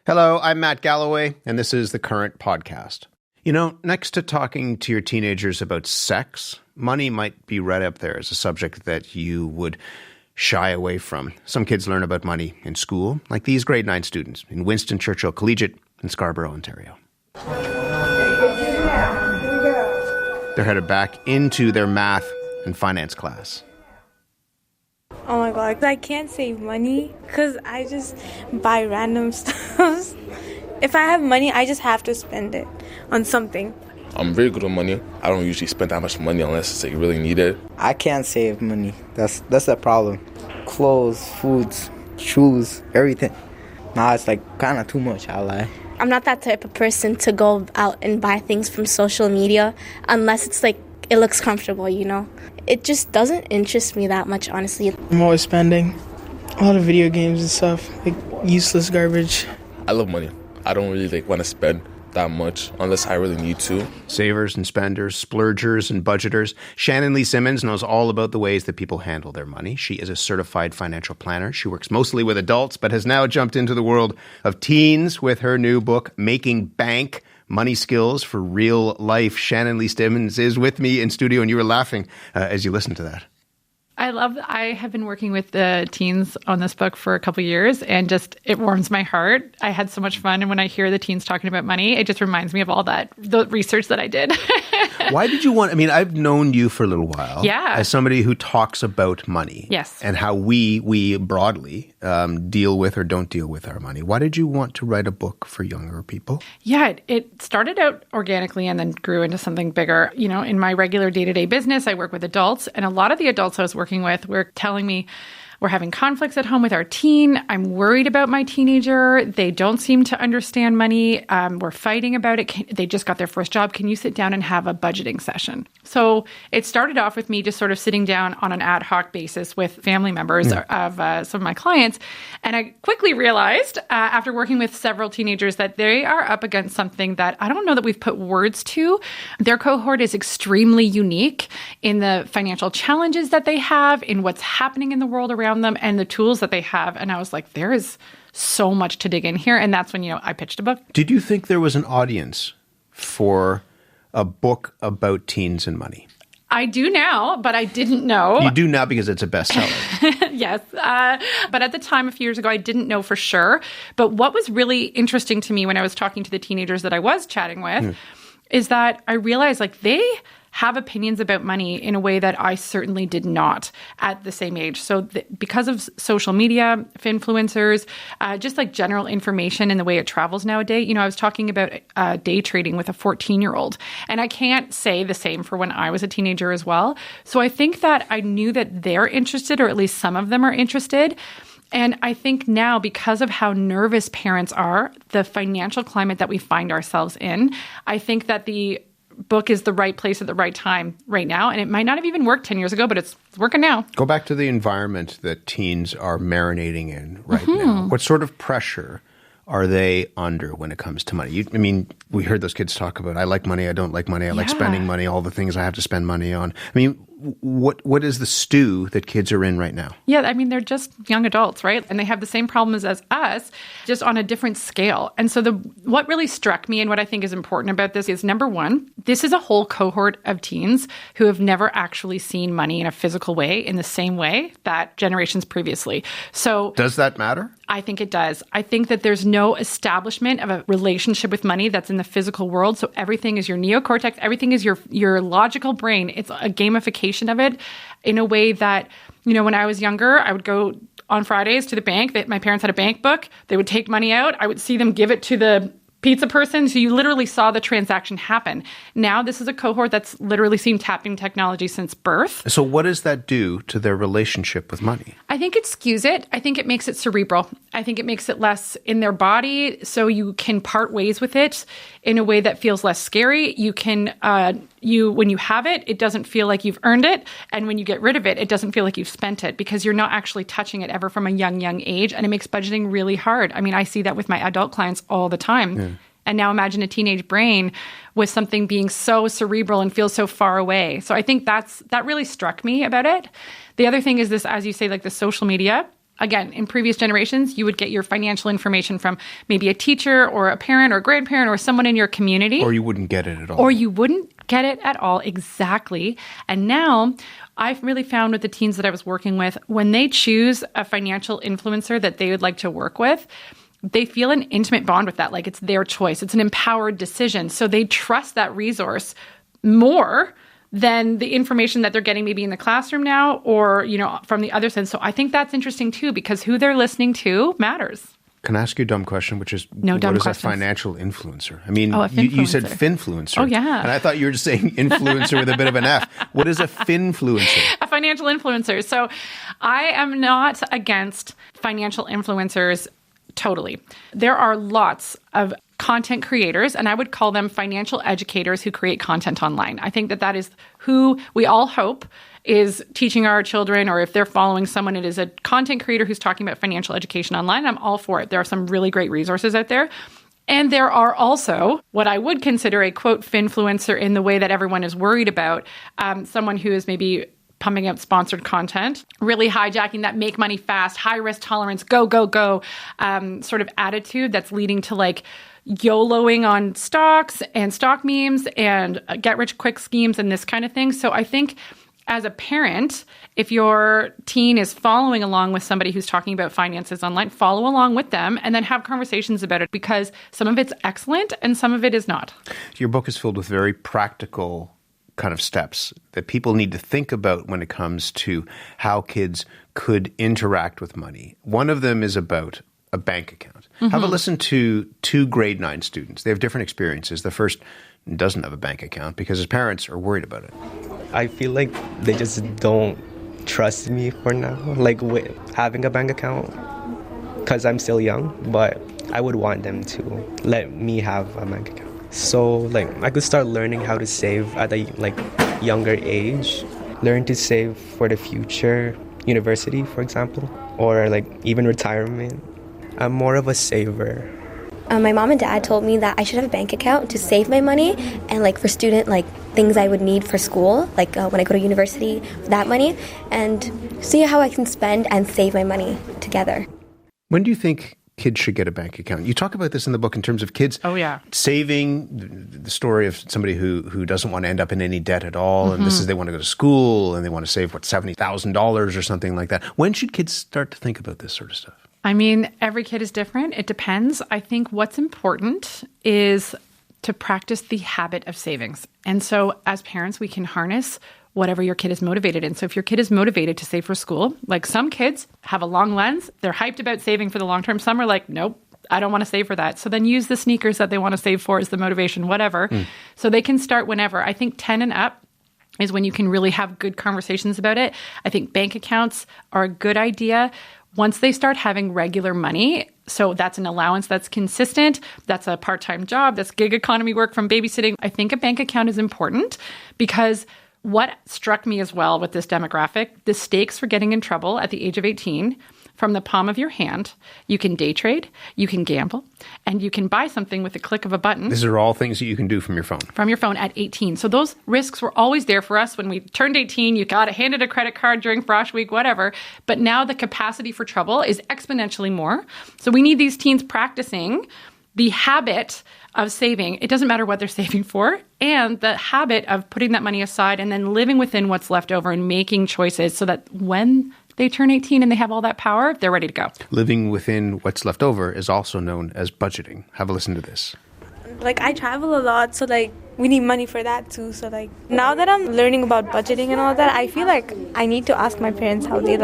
Hello, I'm Matt Galloway, and this is The Current Podcast. You know, next to talking to your teenagers about sex, money might be right up there as a subject that you would shy away from. Some kids learn about money in school, like these grade 9 students in Winston Churchill Collegiate in Scarborough, Ontario. They're headed back into their math and finance class. Oh my God, I can't save money because I just buy random stuff. If I have money, I just have to spend it on something. I'm very good with money. I don't usually spend that much money unless it's like really needed. I can't save money. That's the problem. Clothes, foods, shoes, everything. Nah, it's like kind of too much, I'll lie. I'm not that type of person to go out and buy things from social media unless it's like it looks comfortable, you know? It just doesn't interest me that much, honestly. I'm always spending a lot of video games and stuff, like useless garbage. I love money. I don't really want to spend that much unless I really need to. Savers and spenders, splurgers and budgeters. Shannon Lee Simmons knows all about the ways that people handle their money. She is a certified financial planner. She works mostly with adults, but has now jumped into the world of teens with her new book, Making Bank: Money Skills for Real Life. Shannon Lee Simmons is with me in studio, and you were laughing as you listened to that. I have been working with the teens on this book for a couple of years, and just it warms my heart. I had so much fun, and when I hear the teens talking about money, it just reminds me of all the research that I did. Why did you want, I've known you for a little while. Yeah. As somebody who talks about money. Yes. And how we broadly deal with or don't deal with our money. Why did you want to write a book for younger people? Yeah, it started out organically and then grew into something bigger. You know, in my regular day-to-day business, I work with adults, and a lot of the adults I was working with were telling me, we're having conflicts at home with our teen. I'm worried about my teenager. They don't seem to understand money. We're fighting about it. They just got their first job. Can you sit down and have a budgeting session? So it started off with me just sort of sitting down on an ad hoc basis with family members of some of my clients. And I quickly realized after working with several teenagers that they are up against something that I don't know that we've put words to. Their cohort is extremely unique in the financial challenges that they have, in what's happening in the world around them, and the tools that they have. And I was like, there is so much to dig in here. And that's when, I pitched a book. Did you think there was an audience for a book about teens and money? I do now, but I didn't know. You do now because it's a bestseller. Yes. But at the time, a few years ago, I didn't know for sure. But what was really interesting to me when I was talking to the teenagers that I was chatting with is that I realized they have opinions about money in a way that I certainly did not at the same age. So because of social media, influencers, just general information and the way it travels nowadays, I was talking about day trading with a 14-year-old, and I can't say the same for when I was a teenager as well. So I think that I knew that they're interested, or at least some of them are interested. And I think now, because of how nervous parents are, the financial climate that we find ourselves in, I think that the book is the right place at the right time right now. And it might not have even worked 10 years ago, but it's working now. Go back to the environment that teens are marinating in right now. What sort of pressure are they under when it comes to money? We heard those kids talk about, I like money, I don't like money, I like spending money, all the things I have to spend money on. What is the stew that kids are in right now? Yeah, they're just young adults, right? And they have the same problems as us, just on a different scale. And so what really struck me and what I think is important about this is, number one, this is a whole cohort of teens who have never actually seen money in a physical way in the same way that generations previously. So does that matter? I think it does. I think that there's no establishment of a relationship with money that's in the physical world. So everything is your neocortex, everything is your logical brain. It's a gamification of it in a way that, when I was younger, I would go on Fridays to the bank. My parents had a bank book. They would take money out. I would see them give it to the pizza person. So you literally saw the transaction happen. Now this is a cohort that's literally seen tapping technology since birth. So what does that do to their relationship with money? I think it skews it. I think it makes it cerebral. I think it makes it less in their body, so you can part ways with it in a way that feels less scary. You can, when you have it, it doesn't feel like you've earned it. And when you get rid of it, it doesn't feel like you've spent it, because you're not actually touching it ever from a young age. And it makes budgeting really hard. I see that with my adult clients all the time. Yeah. And now imagine a teenage brain with something being so cerebral and feels so far away. So I think that really struck me about it. The other thing is this, as you say, the social media. again, in previous generations, you would get your financial information from maybe a teacher or a parent or grandparent or someone in your community. Or you wouldn't get it at all. Or you wouldn't get it at all, exactly. And now I've really found with the teens that I was working with, when they choose a financial influencer that they would like to work with, they feel an intimate bond with that, like it's their choice. It's an empowered decision. So they trust that resource more than the information that they're getting maybe in the classroom now or, from the other sense. So I think that's interesting too, because who they're listening to matters. Can I ask you a dumb question, which is, no dumb what is questions. A financial influencer? I mean, a you said finfluencer. finfluencer. Oh, yeah. And I thought you were just saying influencer with a bit of an F. What is a finfluencer? A financial influencer. So I am not against financial influencers totally. There are lots of content creators, and I would call them financial educators who create content online. I think that is who we all hope is teaching our children, or if they're following someone, it is a content creator who's talking about financial education online. I'm all for it. There are some really great resources out there. And there are also what I would consider a, quote, finfluencer in the way that everyone is worried about, someone who is maybe pumping out sponsored content, really hijacking that make money fast, high risk tolerance, go, go, go sort of attitude that's leading to like YOLOing on stocks and stock memes and get rich quick schemes and this kind of thing. So I think as a parent, if your teen is following along with somebody who's talking about finances online, follow along with them and then have conversations about it, because some of it's excellent and some of it is not. Your book is filled with very practical kind of steps that people need to think about when it comes to how kids could interact with money. One of them is about a bank account. Mm-hmm. Have a listen to 2 grade 9 students. They have different experiences. The first doesn't have a bank account because his parents are worried about it. I feel like they just don't trust me for now, like with having a bank account, because I'm still young, but I would want them to let me have a bank account. So like I could start learning how to save at a younger age, learn to save for the future, university, for example, or even retirement. I'm more of a saver. My mom and dad told me that I should have a bank account to save my money and for student things I would need for school, when I go to university, that money, and see how I can spend and save my money together. When do you think kids should get a bank account? You talk about this in the book in terms of kids saving, the story of somebody who doesn't want to end up in any debt at all, mm-hmm. and this is they want to go to school and they want to save, $70,000 or something like that. When should kids start to think about this sort of stuff? I mean, every kid is different. It depends. I think what's important is to practice the habit of savings. And so as parents, we can harness whatever your kid is motivated in. So if your kid is motivated to save for school, some kids have a long lens, they're hyped about saving for the long term. Some are like, nope, I don't want to save for that. So then use the sneakers that they want to save for as the motivation, whatever. So they can start whenever. I think 10 and up is when you can really have good conversations about it. I think bank accounts are a good idea. Once they start having regular money, so that's an allowance that's consistent, that's a part-time job, that's gig economy work from babysitting, I think a bank account is important, because what struck me as well with this demographic, the stakes for getting in trouble at the age of 18, from the palm of your hand, you can day trade, you can gamble, and you can buy something with the click of a button. These are all things that you can do from your phone. From your phone at 18. So those risks were always there for us. When we turned 18, you got handed a credit card during Frosh Week, whatever. But now the capacity for trouble is exponentially more. So we need these teens practicing the habit of saving. It doesn't matter what they're saving for, and the habit of putting that money aside and then living within what's left over and making choices so that when they turn 18 and they have all that power, they're ready to go. Living within what's left over is also known as budgeting. Have a listen to this. I travel a lot, so we need money for that too. So now that I'm learning about budgeting and all that, I feel like I need to ask my parents how they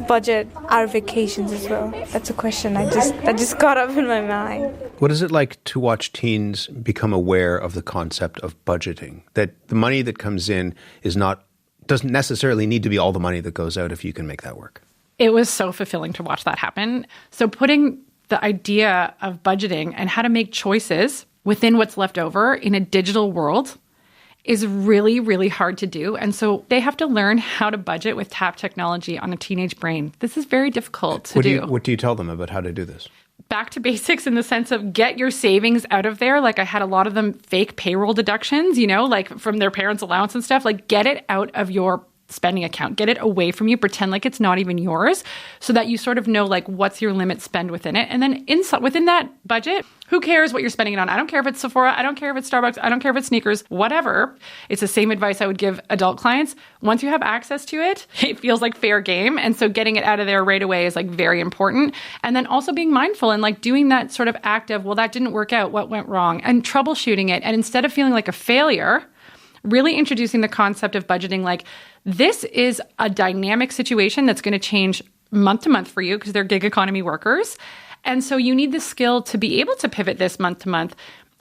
budget our vacations as well. That's a question that just got up in my mind. What is it like to watch teens become aware of the concept of budgeting? That the money that comes in doesn't necessarily need to be all the money that goes out if you can make that work. It was so fulfilling to watch that happen. So putting the idea of budgeting and how to make choices within what's left over in a digital world is really, really hard to do. And so they have to learn how to budget with tap technology on a teenage brain. This is very difficult to do. What do you tell them about how to do this? Back to basics in the sense of get your savings out of there. I had a lot of them fake payroll deductions, from their parents' allowance and stuff. Get it out of your spending account. Get it away from you. Pretend like it's not even yours so that you sort of know like what's your limit spend within it. And then within that budget, who cares what you're spending it on? I don't care if it's Sephora. I don't care if it's Starbucks. I don't care if it's sneakers, whatever. It's the same advice I would give adult clients. Once you have access to it, it feels like fair game. And so getting it out of there right away is like very important. And then also being mindful and like doing that sort of act of, well, that didn't work out. What went wrong? And troubleshooting it. And instead of feeling like a failure, really introducing the concept of budgeting like, this is a dynamic situation that's going to change month to month for you because they're gig economy workers. And so you need the skill to be able to pivot this month to month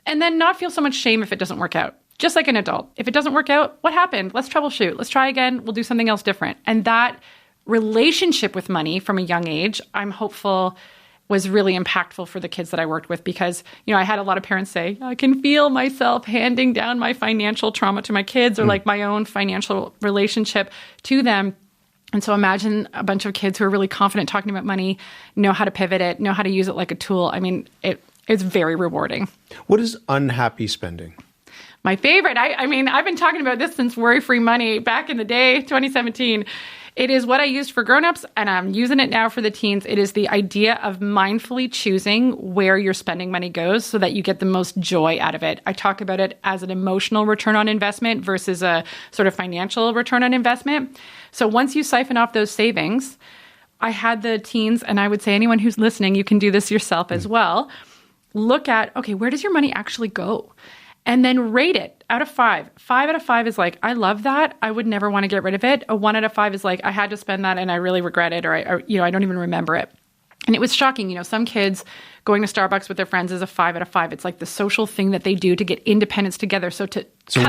and then not feel so much shame if it doesn't work out. Just like an adult. If it doesn't work out, what happened? Let's troubleshoot. Let's try again. We'll do something else different. And that relationship with money from a young age, I'm hopeful was really impactful for the kids that I worked with because, I had a lot of parents say, I can feel myself handing down my financial trauma to my kids or like my own financial relationship to them. And so imagine a bunch of kids who are really confident talking about money, know how to pivot it, know how to use it like a tool. I mean, it's very rewarding. What is unhappy spending? My favorite. I've been talking about this since Worry-Free Money back in the day, 2017. It is what I used for grownups, and I'm using it now for the teens. It is the idea of mindfully choosing where your spending money goes so that you get the most joy out of it. I talk about it as an emotional return on investment versus a sort of financial return on investment. So once you siphon off those savings, I had the teens, and I would say anyone who's listening, you can do this yourself as well. Look at, okay, where does your money actually go? And then rate it out of 5. 5 out of 5 is like, I love that. I would never want to get rid of it. A 1 out of 5 is like, I had to spend that and I really regret it, or I don't even remember it. And it was shocking. Some kids going to Starbucks with their friends is a 5 out of 5. It's like the social thing that they do to get independence together. So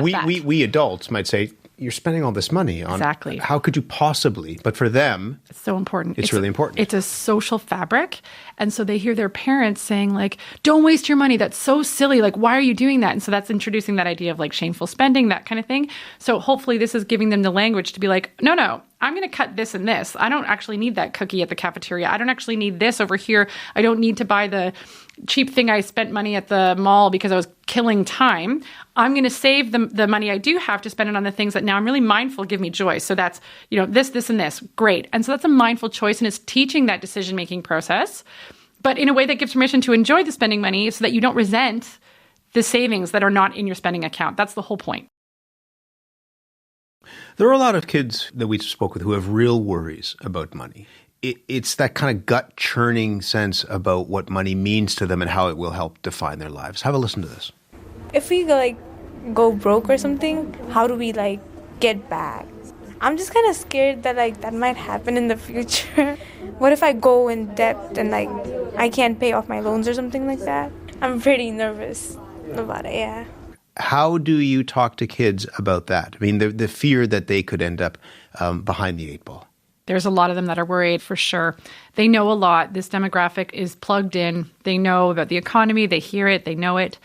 we adults might say, you're spending all this money on. Exactly. How could you possibly? But for them, it's so important. It's really important. It's a social fabric. And so they hear their parents saying like, don't waste your money. That's so silly. Like, why are you doing that? And so that's introducing that idea of like shameful spending, that kind of thing. So hopefully this is giving them the language to be like, no, I'm going to cut this and this. I don't actually need that cookie at the cafeteria. I don't actually need this over here. I don't need to buy the cheap thing I spent money at the mall because I was killing time. I'm going to save the money I do have to spend it on the things that now I'm really mindful give me joy. So that's, this, and this. Great. And so that's a mindful choice, and it's teaching that decision-making process, but in a way that gives permission to enjoy the spending money so that you don't resent the savings that are not in your spending account. That's the whole point. There are a lot of kids that we spoke with who have real worries about money. It's that kind of gut-churning sense about what money means to them and how it will help define their lives. Have a listen to this. If we go broke or something, how do we get back? I'm just kind of scared that that might happen in the future. What if I go in debt and I can't pay off my loans or something like that? I'm pretty nervous about it, yeah. How do you talk to kids about that? I mean, the fear that they could end up behind the 8 ball. There's a lot of them that are worried for sure. They know a lot. This demographic is plugged in. They know about the economy. They hear it. They know it.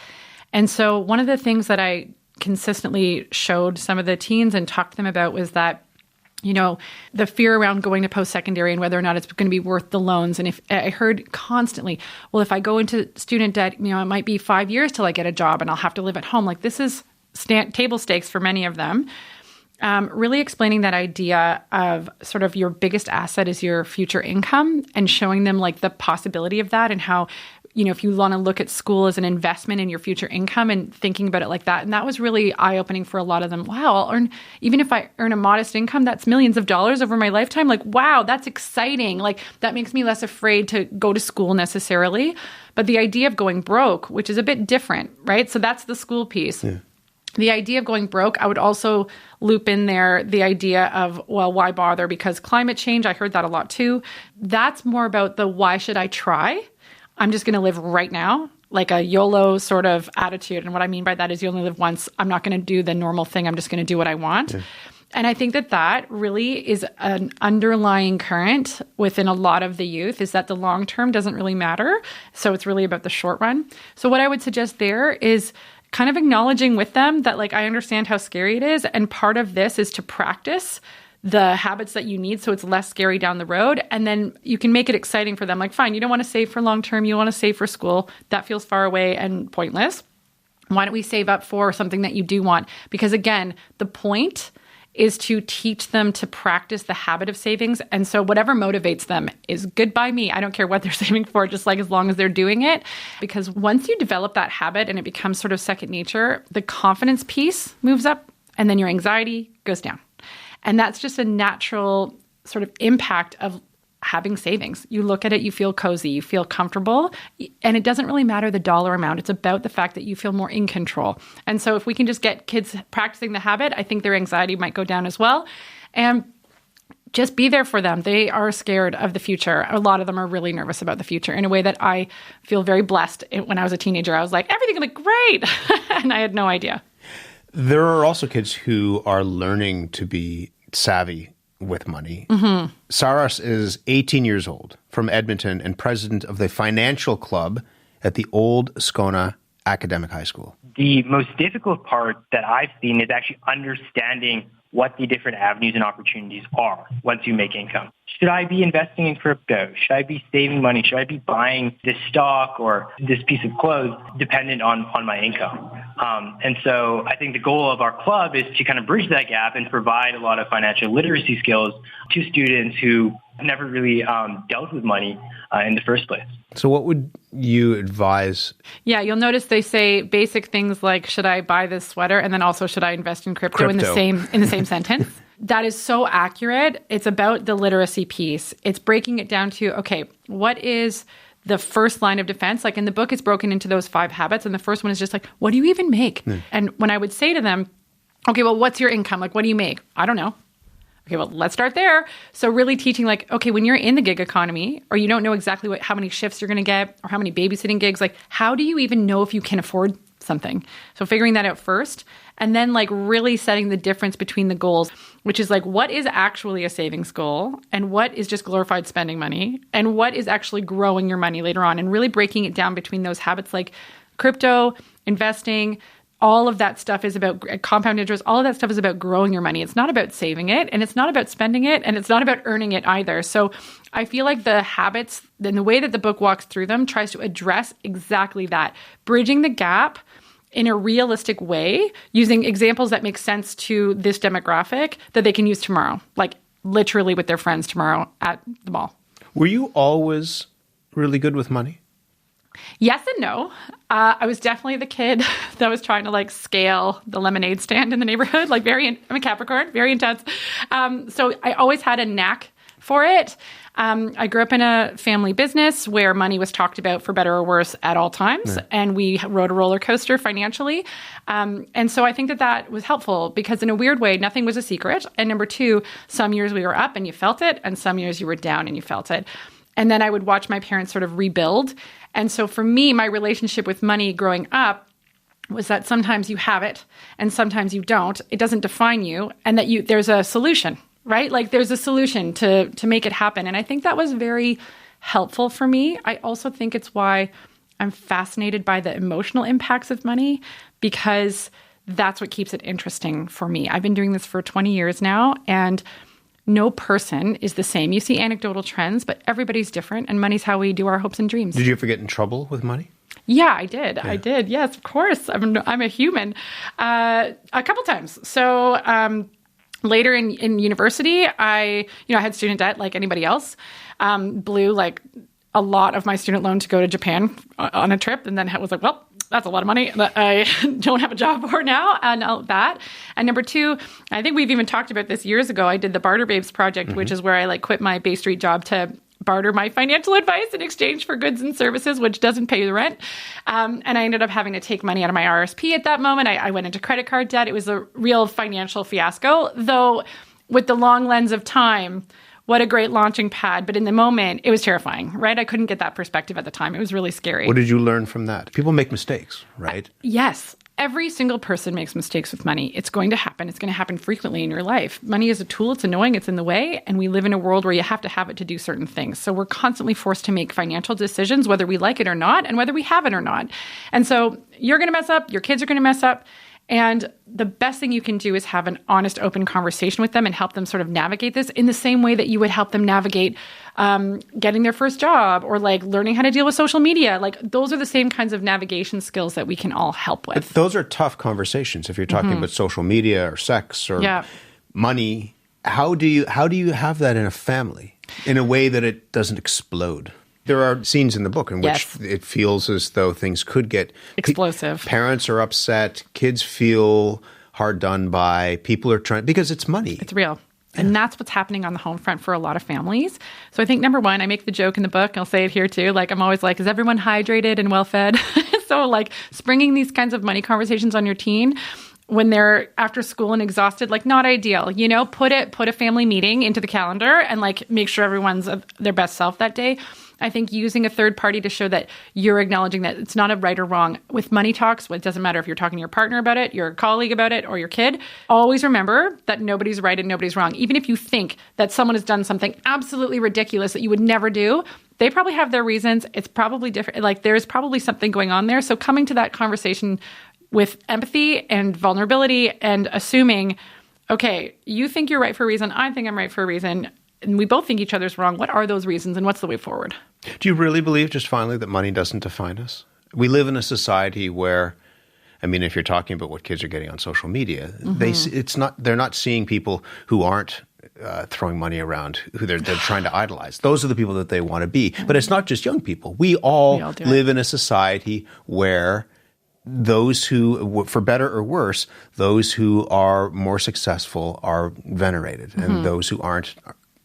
And so one of the things that I consistently showed some of the teens and talked to them about was that, the fear around going to post-secondary and whether or not it's going to be worth the loans. And if I heard constantly, well, if I go into student debt, it might be 5 years till I get a job and I'll have to live at home. This is table stakes for many of them. Really explaining that idea of sort of your biggest asset is your future income and showing them the possibility of that and how, if you want to look at school as an investment in your future income and thinking about it like that. And that was really eye-opening for a lot of them. Wow, even if I earn a modest income, that's millions of dollars over my lifetime. Wow, that's exciting. That makes me less afraid to go to school necessarily. But the idea of going broke, which is a bit different, right? So that's the school piece. Yeah. The idea of going broke, I would also loop in there the idea of, well, why bother? Because climate change, I heard that a lot too. That's more about the why should I try? I'm just going to live right now, like a YOLO sort of attitude. And what I mean by that is you only live once. I'm not going to do the normal thing. I'm just going to do what I want. Yeah. And I think that really is an underlying current within a lot of the youth is that the long term doesn't really matter. So it's really about the short run. So what I would suggest there is kind of acknowledging with them that I understand how scary it is. And part of this is to practice the habits that you need so it's less scary down the road. And then you can make it exciting for them. Fine, you don't want to save for long term. You want to save for school. That feels far away and pointless. Why don't we save up for something that you do want? Because again, the point is to teach them to practice the habit of savings. And so whatever motivates them is good by me. I don't care what they're saving for, just like as long as they're doing it. Because once you develop that habit and it becomes sort of second nature, the confidence piece moves up and then your anxiety goes down. And that's just a natural sort of impact of having savings. You look at it, you feel cozy, you feel comfortable, and it doesn't really matter the dollar amount. It's about the fact that you feel more in control. And so if we can just get kids practicing the habit, I think their anxiety might go down as well. And just be there for them. They are scared of the future. A lot of them are really nervous about the future in a way that I feel very blessed. When I was a teenager, I was like, everything will be great. And I had no idea. There are also kids who are learning to be savvy with money. Saras is 18 years old, from Edmonton, and president of the financial club at the Old Scona Academic High School. The most difficult part that I've seen is actually understanding what the different avenues and opportunities are once you make income. Should I be investing in crypto? Should I be saving money? Should I be buying this stock or this piece of clothes dependent on my income? And so I think the goal of our club is to kind of bridge that gap and provide a lot of financial literacy skills to students who never really dealt with money in the first place. So what would you advise? Yeah, you'll notice they say basic things like, should I buy this sweater? And then also, should I invest in crypto. in the same sentence? That is so accurate. It's about the literacy piece. It's breaking it down to, okay, what is the first line of defense? Like in the book, it's broken into those 5 habits. And the first one is just like, what do you even make? And when I would say to them, okay, well, what's your income? Like, what do you make? I don't know. Okay, well, let's start there. So really teaching like, okay, when you're in the gig economy or you don't know exactly how many shifts you're going to get or how many babysitting gigs, like how do you even know if you can afford something? So figuring that out first and then like really setting the difference between the goals, which is like what is actually a savings goal and what is just glorified spending money and what is actually growing your money later on and really breaking it down between those habits like crypto, investing. All of that stuff is about compound interest. All of that stuff is about growing your money. It's not about saving it, and it's not about spending it, and it's not about earning it either. So I feel like the habits and the way that the book walks through them tries to address exactly that, bridging the gap in a realistic way, using examples that make sense to this demographic that they can use tomorrow, like literally with their friends tomorrow at the mall. Were you always really good with money? Yes and no. I was definitely the kid that was trying to like scale the lemonade stand in the neighborhood. Like I'm a Capricorn, very intense. So I always had a knack for it. I grew up in a family business where money was talked about for better or worse at all times. Yeah. And we rode a roller coaster financially. And so I think that was helpful because in a weird way, nothing was a secret. And number 2, some years we were up and you felt it. And some years you were down and you felt it. And then I would watch my parents sort of rebuild. And so for me, my relationship with money growing up was that sometimes you have it and sometimes you don't. It doesn't define you and that there's a solution, right? Like there's a solution to make it happen. And I think that was very helpful for me. I also think it's why I'm fascinated by the emotional impacts of money because that's what keeps it interesting for me. I've been doing this for 20 years now and no person is the same. You see anecdotal trends, but everybody's different, and money's how we do our hopes and dreams. Did you ever get in trouble with money? Yeah, I did. Yeah. I did. Yes, of course. I'm a human. A couple times. So later in university, I had student debt like anybody else. Blew like a lot of my student loan to go to Japan on a trip, and then was like, well, that's a lot of money that I don't have a job for now, and all that. And number 2, I think we've even talked about this years ago. I did the Barter Babes project, which is where I like quit my Bay Street job to barter my financial advice in exchange for goods and services, which doesn't pay the rent. And I ended up having to take money out of my RSP at that moment. I went into credit card debt. It was a real financial fiasco, though with the long lens of time, what a great launching pad. But in the moment, it was terrifying, right? I couldn't get that perspective at the time. It was really scary. What did you learn from that? People make mistakes, right? Yes. Every single person makes mistakes with money. It's going to happen. It's going to happen frequently in your life. Money is a tool. It's annoying. It's in the way. And we live in a world where you have to have it to do certain things. So we're constantly forced to make financial decisions, whether we like it or not, and whether we have it or not. And so you're going to mess up. Your kids are going to mess up. And the best thing you can do is have an honest, open conversation with them and help them sort of navigate this in the same way that you would help them navigate getting their first job or like learning how to deal with social media. Like those are the same kinds of navigation skills that we can all help with. But those are tough conversations if you're talking about social media or sex or money. How do you have that in a family in a way that it doesn't explode? There are scenes in the book in which it feels as though things could get explosive. Parents are upset. Kids feel hard done by. People are trying because it's money. It's real. And that's what's happening on the home front for a lot of families. So I think, number one, I make the joke in the book, I'll say it here too, like I'm always like, is everyone hydrated and well fed? So like springing these kinds of money conversations on your teen when they're after school and exhausted, like not ideal, you know, put a family meeting into the calendar and like make sure everyone's their best self that day. I think using a third party to show that you're acknowledging that it's not a right or wrong with money talks. It doesn't matter if you're talking to your partner about it, your colleague about it, or your kid. Always remember that nobody's right and nobody's wrong. Even if you think that someone has done something absolutely ridiculous that you would never do, they probably have their reasons. It's probably different. Like there's probably something going on there. So coming to that conversation with empathy and vulnerability and assuming, okay, you think you're right for a reason. I think I'm right for a reason. And we both think each other's wrong. What are those reasons and what's the way forward? Do you really believe, just finally, that money doesn't define us? We live in a society where, I mean, if you're talking about what kids are getting on social media, they're not seeing people who aren't throwing money around, who they're trying to idolize. Those are the people that they want to be. But it's not just young people. We all live in a society where those who, for better or worse, those who are more successful are venerated, and those who aren't.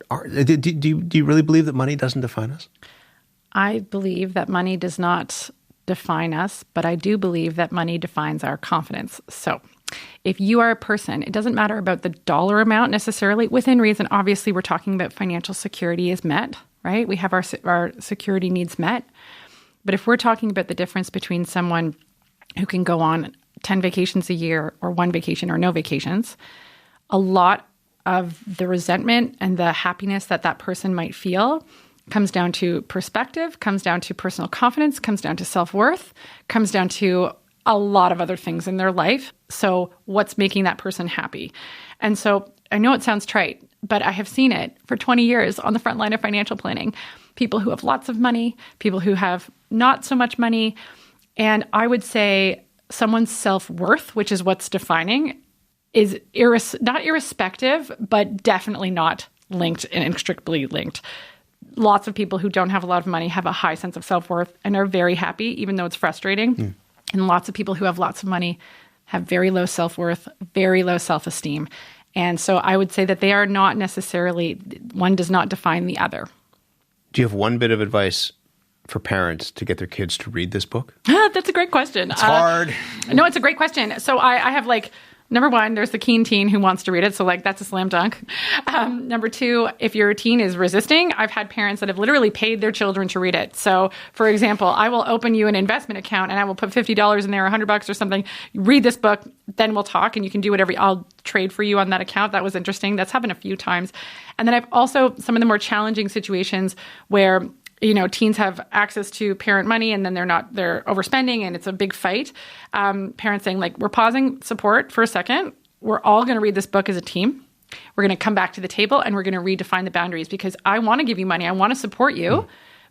Do you really believe that money doesn't define us? I believe that money does not define us, but I do believe that money defines our confidence. So if you are a person, it doesn't matter about the dollar amount necessarily. Within reason, obviously, we're talking about financial security is met, right? We have our security needs met. But if we're talking about the difference between someone who can go on 10 vacations a year or one vacation or no vacations, a lot of the resentment and the happiness that person might feel comes down to perspective, comes down to personal confidence, comes down to self-worth, comes down to a lot of other things in their life. So what's making that person happy? And so I know it sounds trite, but I have seen it for 20 years on the front line of financial planning. People who have lots of money, people who have not so much money. And I would say someone's self-worth, which is what's defining, is not irrespective, but definitely not linked and inextricably linked. Lots of people who don't have a lot of money have a high sense of self-worth and are very happy, even though it's frustrating. And lots of people who have lots of money have very low self-worth, very low self-esteem. And so I would say that they are not necessarily, one does not define the other. Do you have one bit of advice for parents to get their kids to read this book? That's a great question. It's hard. No, it's a great question. So I have number one, there's the keen teen who wants to read it. So that's a slam dunk. Number two, if your teen is resisting, I've had parents that have literally paid their children to read it. So for example, I will open you an investment account and I will put $50 in there, $100 or something. Read this book, then we'll talk and you can do whatever. I'll trade for you on that account. That was interesting. That's happened a few times. And then I've also some of the more challenging situations where teens have access to parent money and then they're overspending and it's a big fight. Parents saying we're pausing support for a second. We're all going to read this book as a team. We're going to come back to the table and we're going to redefine the boundaries because I want to give you money. I want to support you,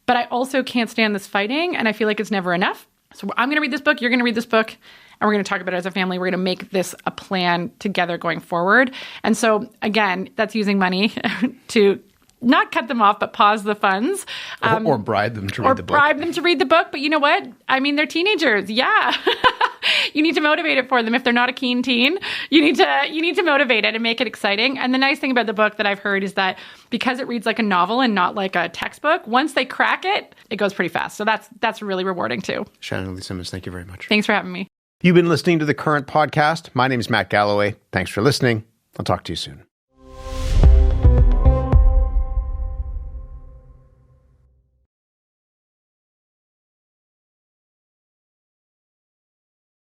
but I also can't stand this fighting and I feel like it's never enough. So I'm going to read this book. You're going to read this book and we're going to talk about it as a family. We're going to make this a plan together going forward. And so again, that's using money to not cut them off, but pause the funds. Or bribe them to read the book. Or bribe them to read the book. But you know what? I mean, they're teenagers. Yeah. You need to motivate it for them. If they're not a keen teen, you need to motivate it and make it exciting. And the nice thing about the book that I've heard is that because it reads like a novel and not like a textbook, once they crack it, it goes pretty fast. So that's really rewarding too. Shannon Lee Simmons, thank you very much. Thanks for having me. You've been listening to The Current Podcast. My name is Matt Galloway. Thanks for listening. I'll talk to you soon.